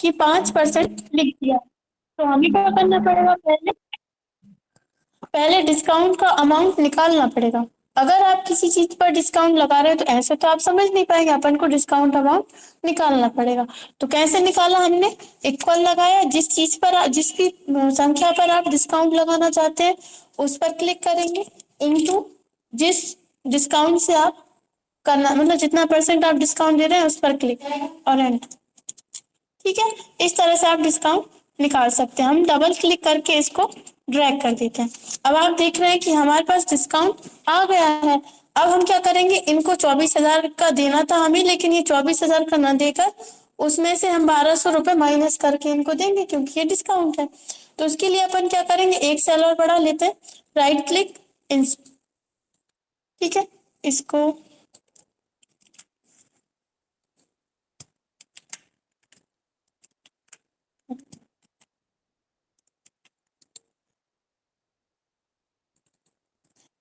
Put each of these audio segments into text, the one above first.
कि 5% लिख दिया, तो हमें क्या करना पड़ेगा, पहले पहले डिस्काउंट का अमाउंट निकालना पड़ेगा। अगर आप किसी चीज पर डिस्काउंट लगा रहे हो तो ऐसे तो आप समझ नहीं पाएंगे, अपन को डिस्काउंट अमाउंट निकालना पड़ेगा। तो कैसे निकाला हमने, इक्वल लगाया, जिस चीज पर जिस भी संख्या पर आप डिस्काउंट लगाना चाहते हैं उस पर क्लिक करेंगे, इनटू जिस डिस्काउंट से आप करना, मतलब जितना परसेंट आप डिस्काउंट दे रहे हैं उस पर क्लिक और एंटर। ठीक है, इस तरह से आप डिस्काउंट निकाल सकते हैं। हम डबल क्लिक करके इसको ड्रैग कर देते हैं। अब आप देख रहे हैं कि हमारे पास डिस्काउंट आ गया है। अब हम क्या करेंगे, इनको 24,000 का देना था हमें, लेकिन ये 24,000 का न देकर उसमें से हम 1,200 रुपये माइनस करके इनको देंगे, क्योंकि ये डिस्काउंट है। तो उसके लिए अपन क्या करेंगे, एक सेल और बढ़ा लेते हैं, राइट क्लिक इंस, ठीक है, इसको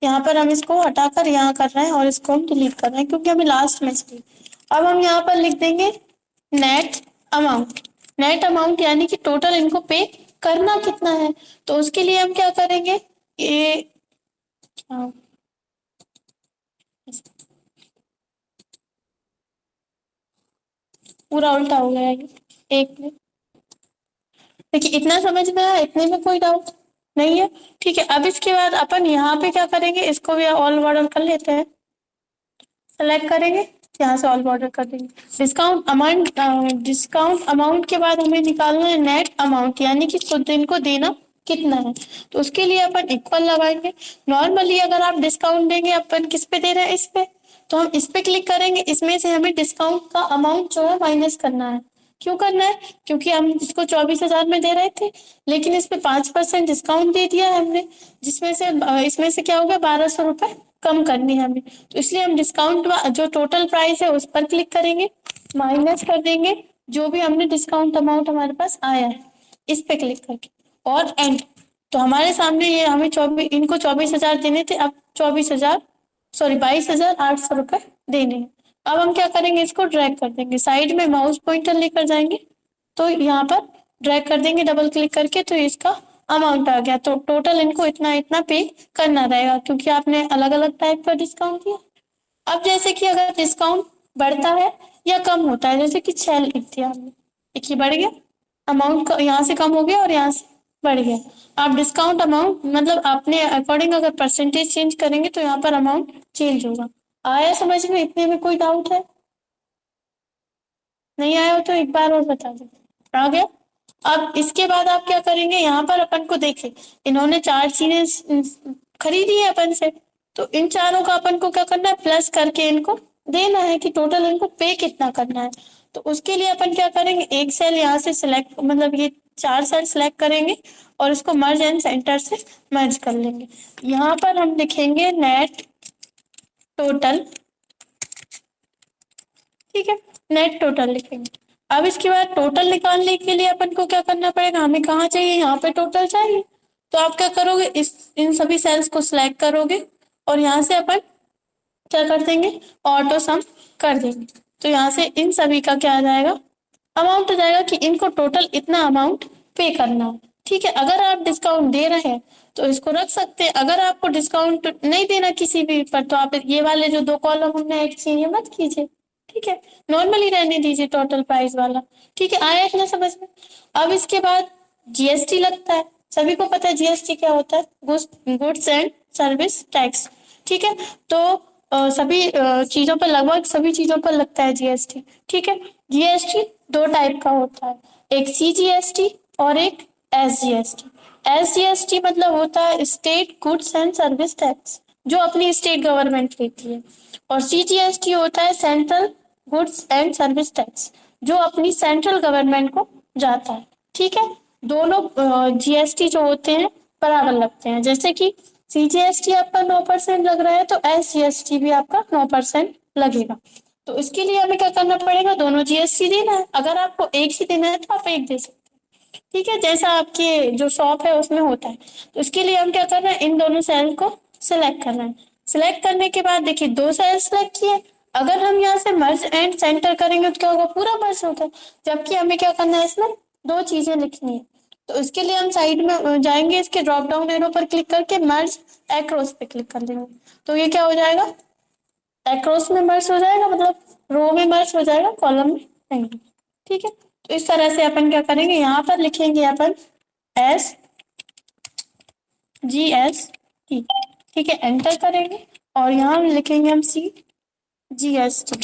यहाँ पर हम इसको हटाकर यहाँ कर रहे हैं और इसको हम डिलीट कर रहे हैं क्योंकि हमें लास्ट में चाहिए। अब हम यहाँ पर लिख देंगे नेट अमाउंट। नेट अमाउंट यानी कि टोटल इनको पे करना कितना है। तो उसके लिए हम क्या करेंगे, ये पूरा उल्टा हो गया है। एक मिनट, देखिए इतना समझ में आया, इतने में कोई डाउट नहीं है। ठीक है, अब इसके बाद अपन यहाँ पे क्या करेंगे, इसको भी ऑल बॉर्डर कर लेते हैं, सेलेक्ट करेंगे, यहाँ से ऑल बॉर्डर कर देंगे। डिस्काउंट अमाउंट के बाद हमें निकालना है नेट अमाउंट, यानी कि खुद इनको देना कितना है। तो उसके लिए अपन इक्वल लगाएंगे। नॉर्मली अगर आप डिस्काउंट देंगे, अपन किस पे दे रहे हैं, इस पे, तो हम इस पे क्लिक करेंगे, इसमें से हमें डिस्काउंट का अमाउंट जो है माइनस करना है। क्यों करना है, क्योंकि हम इसको 24,000 में दे रहे थे, लेकिन इस पे 5% डिस्काउंट दे दिया है हमने, जिसमें से इसमें से क्या हो गया, 1,200 रुपये कम करनी है हमें। तो इसलिए हम डिस्काउंट जो टोटल प्राइस है उस पर क्लिक करेंगे, माइनस कर देंगे जो भी हमने डिस्काउंट अमाउंट हमारे पास आया है, इस पे क्लिक करके और एंड। तो हमारे सामने ये हमें 24, इनको 24,000 देने थे, अब 24,000 सॉरी 22,800 रुपये देने हैं। अब हम क्या करेंगे, इसको ड्रैग कर देंगे, साइड में माउस पॉइंटर लेकर जाएंगे, तो यहाँ पर ड्रैग कर देंगे डबल क्लिक करके, तो इसका अमाउंट आ गया। तो टोटल इनको इतना इतना पे करना रहेगा, क्योंकि आपने अलग अलग टाइप का डिस्काउंट दिया। अब जैसे कि अगर डिस्काउंट बढ़ता है या कम होता है, जैसे कि 6 लिख दिया हमने, एक ही बढ़ गया अमाउंट, यहाँ से कम हो गया और यहाँ से बढ़ गया। आप डिस्काउंट अमाउंट मतलब अपने अकॉर्डिंग अगर परसेंटेज चेंज करेंगे तो यहाँ पर अमाउंट चेंज होगा। आया समझ में, इतने में कोई डाउट है, नहीं आया हो तो एक बार और बता दो। आ गया। अब इसके बाद आप क्या करेंगे, यहाँ पर अपन को देखे इन्होंने 4 चीजें खरीदी है अपन से, तो इन चारों का अपन को क्या करना है, प्लस करके इनको देना है कि टोटल इनको पे कितना करना है। तो उसके लिए अपन क्या करेंगे, एक सेल यहाँ से सिलेक्ट, मतलब ये 4 सेल सिलेक्ट करेंगे और इसको मर्ज एंड सेंटर से मर्ज कर लेंगे। यहाँ पर हम लिखेंगे नेट टोटल, ठीक है, नेट टोटल लिखेंगे। अब इसके बाद टोटल निकालने के लिए अपन को क्या करना पड़ेगा, हमें कहाँ चाहिए, यहाँ पे टोटल चाहिए। तो आप क्या करोगे, इस इन सभी सेल्स को सिलेक्ट करोगे और यहाँ से अपन क्या कर देंगे, ऑटो सम कर देंगे। तो यहाँ से इन सभी का क्या आ जाएगा, अमाउंट आ जाएगा कि इनको टोटल इतना अमाउंट पे करना है। ठीक है, अगर आप डिस्काउंट दे रहे हैं तो इसको रख सकते हैं, अगर आपको डिस्काउंट नहीं देना किसी भी पर, तो आप ये वाले जो 2 कॉलम उनमें ऐड चाहिए मत कीजिए। ठीक है, नॉर्मली रहने दीजिए टोटल प्राइस वाला। ठीक है, आया इतना समझ में। अब इसके बाद जीएसटी लगता है, सभी को पता है जीएसटी क्या होता है, गुड्स एंड सर्विस टैक्स। ठीक है, तो सभी चीजों पर, लगभग सभी चीजों पर लगता है जीएसटी। ठीक है, जीएसटी 2 टाइप का होता है, एक सीजीएसटी और एक एसजीएसटी। एसजीएसटी मतलब होता है state goods and service tax, जो अपनी स्टेट गवर्नमेंट लेती है, और सीजीएसटी होता है central goods and service tax, जो अपनी सेंट्रल गवर्नमेंट को जाता है। ठीक है, दोनों जीएसटी जो होते हैं बराबर लगते हैं, जैसे कि सीजीएसटी आपका 9% लग रहा है तो एसजीएसटी भी आपका 9% लगेगा। तो इसके लिए हमें क्या करना पड़ेगा, दोनों जीएसटी देना है। अगर आपको एक ही देना है तो आप एक दे सकते हैं। ठीक है, जैसा आपके जो शॉप है उसमें होता है। तो इसके लिए हम क्या कर रहे हैं, इन दोनों सेल को सिलेक्ट कर रहे हैं। सिलेक्ट करने के बाद देखिए 2 सेल सिलेक्ट किए, अगर हम यहाँ से मर्ज एंड सेंटर करेंगे तो क्या होगा, पूरा मर्ज होगा। जबकि हमें क्या करना है, इसमें दो चीजें लिखनी है। तो इसके लिए हम साइड में जाएंगे, इसके ड्रॉप डाउन एरो पर क्लिक करके मर्ज एक्रॉस पे क्लिक कर देंगे। तो ये क्या हो जाएगा, एक्रॉस में मर्ज हो जाएगा, मतलब रो में मर्ज हो जाएगा, कॉलम में नहीं। ठीक है, तो इस तरह से अपन क्या करेंगे, यहाँ पर लिखेंगे अपन एस जी एस टी। ठीक है, एंटर करेंगे और यहाँ लिखेंगे हम सी जी एस टी।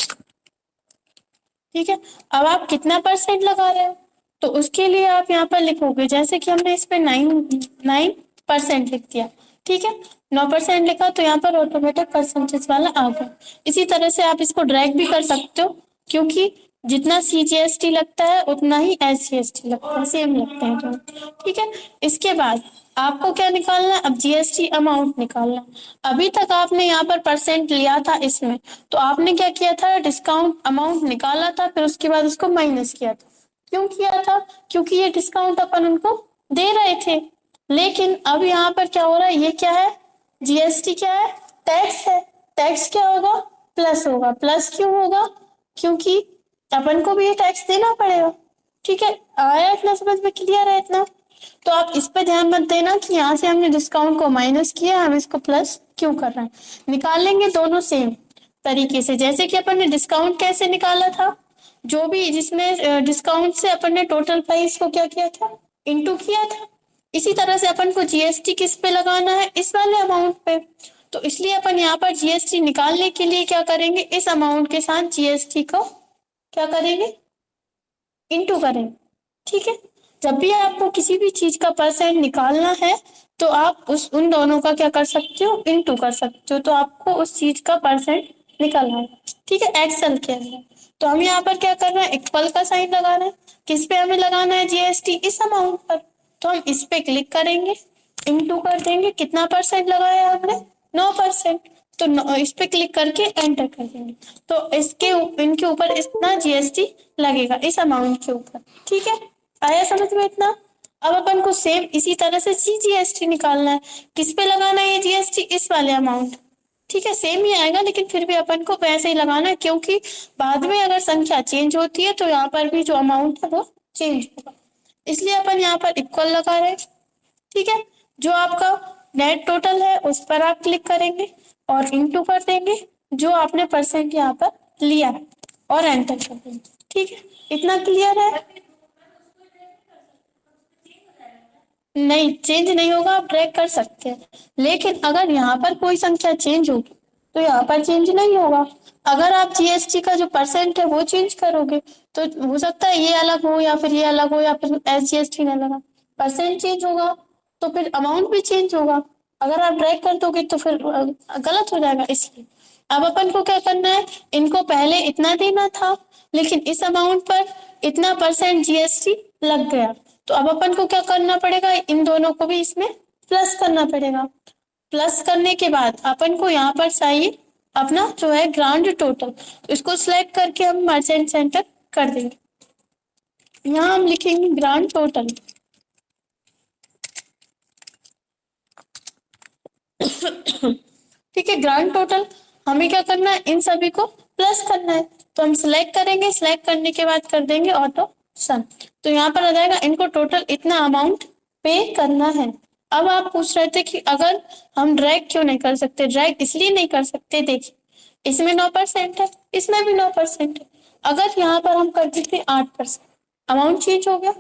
ठीक है, अब आप कितना परसेंट लगा रहे हो, तो उसके लिए आप यहाँ पर लिखोगे, जैसे कि हमने इस पे 9% लिख दिया। ठीक है, 9% लिखा तो यहाँ पर ऑटोमेटिक परसेंटेज वाला आ गया। इसी तरह से आप इसको ड्रैग भी कर सकते हो, क्योंकि जितना CGST लगता है उतना ही SGST लगता है, सेम लगते हैं दोनों। ठीक है, इसके बाद आपको क्या निकालना है, अब GST अमाउंट निकालना। अभी तक आपने यहाँ पर परसेंट लिया था इसमें, तो आपने क्या किया था, डिस्काउंट अमाउंट निकाला था, फिर उसके बाद उसको माइनस किया था। क्यों किया था, क्योंकि ये डिस्काउंट अपन उनको दे रहे थे। लेकिन अब यहाँ पर क्या हो रहा है, ये क्या है, GST क्या है, टैक्स है। टैक्स क्या होगा, प्लस होगा। प्लस क्यों होगा, क्योंकि अपन को भी ये टैक्स देना पड़ेगा। ठीक है, आया इतना समझ में, क्लियर है इतना। तो आप इस पे ध्यान मत देना कि यहाँ से हमने डिस्काउंट को माइनस किया, हम इसको प्लस क्यों कर रहे हैं। निकालेंगे दोनों सेम तरीके से, जैसे कि अपन ने डिस्काउंट कैसे निकाला था, जो भी जिसमें डिस्काउंट से अपन ने टोटल प्राइस को क्या किया था, इंटू किया था। इसी तरह से अपन को GST किस पे लगाना है, इस वाले अमाउंट पे। तो इसलिए अपन यहाँ पर GST निकालने के लिए क्या करेंगे, इस अमाउंट के साथ GST को क्या करेंगे, इंटू करेंगे। ठीक है, जब भी आपको किसी भी चीज का परसेंट निकालना है, तो आप उस उन दोनों का क्या कर सकते हो, इंटू कर सकते हो, तो आपको उस चीज का परसेंट निकालना है। ठीक है, एक्सेल के अंदर। तो हम यहाँ पर क्या कर रहे हैं, इक्वल का साइन लगा रहे हैं। किस पे हमें लगाना है, GST इस अमाउंट पर। तो हम इस पे क्लिक करेंगे, इंटू कर देंगे, कितना परसेंट लगाया हमने, 9%। तो इस पे क्लिक करके एंटर कर देंगे, तो इनके ऊपर इतना GST लगेगा, इस अमाउंट के ऊपर। ठीक है, आया समझ में इतना। अब अपन को सेम इसी तरह से CGST निकालना है। किस पे लगाना है ये GST, इस वाले अमाउंट। ठीक है, सेम ही आएगा, लेकिन फिर भी अपन को वैसे ही लगाना है, क्योंकि बाद में अगर संख्या चेंज होती है तो यहाँ पर भी जो अमाउंट है वो चेंज होगा। इसलिए अपन यहाँ पर इक्वल लगा रहे हैं। ठीक है, जो आपका नेट टोटल है उस पर आप क्लिक करेंगे और इंटू कर देंगे जो आपने परसेंट यहाँ पर लिया है, और एंटर कर देंगे। ठीक है, इतना क्लियर है। नहीं, चेंज नहीं होगा, आप ट्रैक कर सकते हैं। लेकिन अगर यहाँ पर कोई संख्या चेंज होगी तो यहाँ पर चेंज नहीं होगा। अगर आप GST का जो परसेंट है वो चेंज करोगे तो हो सकता है ये अलग हो, या फिर ये अलग हो, या फिर SGST न लगा, परसेंट चेंज होगा तो फिर अमाउंट भी चेंज होगा। अगर आप ट्रैक कर दोगे तो फिर गलत हो जाएगा। इसलिए अब अपन को क्या करना है, इनको पहले इतना देना था, लेकिन इस अमाउंट पर इतना परसेंट GST लग गया। तो अब अपन को क्या करना पड़ेगा, इन दोनों को भी इसमें प्लस करना पड़ेगा। प्लस करने के बाद अपन को यहाँ पर चाहिए अपना जो है ग्रांड टोटल, तो इसको सिलेक्ट करके हम मर्चेंट सेंटर कर देंगे। यहाँ हम लिखेंगे ग्रांड टोटल। ठीक है, ग्रांड टोटल हमें क्या करना है, इन सभी को प्लस करना है। तो हम सिलेक्ट करेंगे, सिलेक्ट करने के बाद कर देंगे ऑटो सम। तो यहाँ पर आ जाएगा इनको टोटल इतना अमाउंट पे करना है। अब आप पूछ रहे थे कि अगर हम ड्रैग क्यों नहीं कर सकते, ड्रैग इसलिए नहीं कर सकते, देखिए इसमें 9% है, इसमें भी 9% है। अगर यहाँ पर हम कर देते 8%, अमाउंट चेंज हो गया।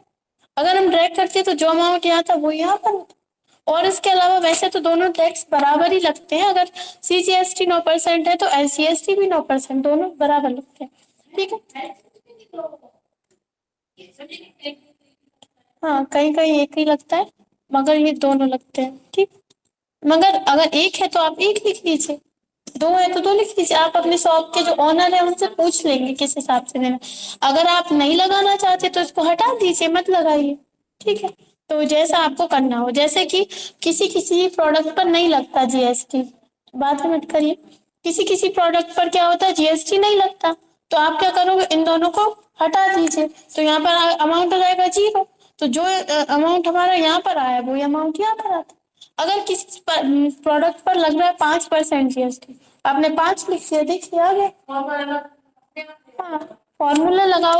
अगर हम ड्रैग करते तो जो अमाउंट यहाँ था वो यहाँ पर होता। और इसके अलावा वैसे तो दोनों टैक्स बराबर ही लगते हैं। अगर CGST 9% है तो SGST भी 9%, दोनों बराबर लगते हैं। ठीक है, हाँ कहीं कहीं एक ही लगता है, मगर ये दोनों लगते हैं। ठीक, मगर अगर एक है तो आप एक लिख लीजिए, दो है तो दो लिख लीजिए। आप अपने शॉप के जो ओनर है उनसे पूछ लेंगे किस हिसाब से देना। अगर आप नहीं लगाना चाहते तो इसको हटा दीजिए, मत लगाइए। ठीक है, तो जैसा आपको करना हो, जैसे कि किसी किसी प्रोडक्ट पर नहीं लगता GST, बात मत करिए। किसी किसी प्रोडक्ट पर क्या होता है, GST नहीं लगता, तो आप क्या करोगे, इन दोनों को हटा दीजिए। तो यहाँ पर अमाउंट हो जाएगा 0। तो जो अमाउंट हमारा यहाँ पर आया वो अमाउंट यहाँ पर आता। अगर किसी प्रोडक्ट पर लग रहा है 5% GST, आपने 5 लिख दिया, देखिए आ गया। हाँ, फॉर्मूला लगाओ।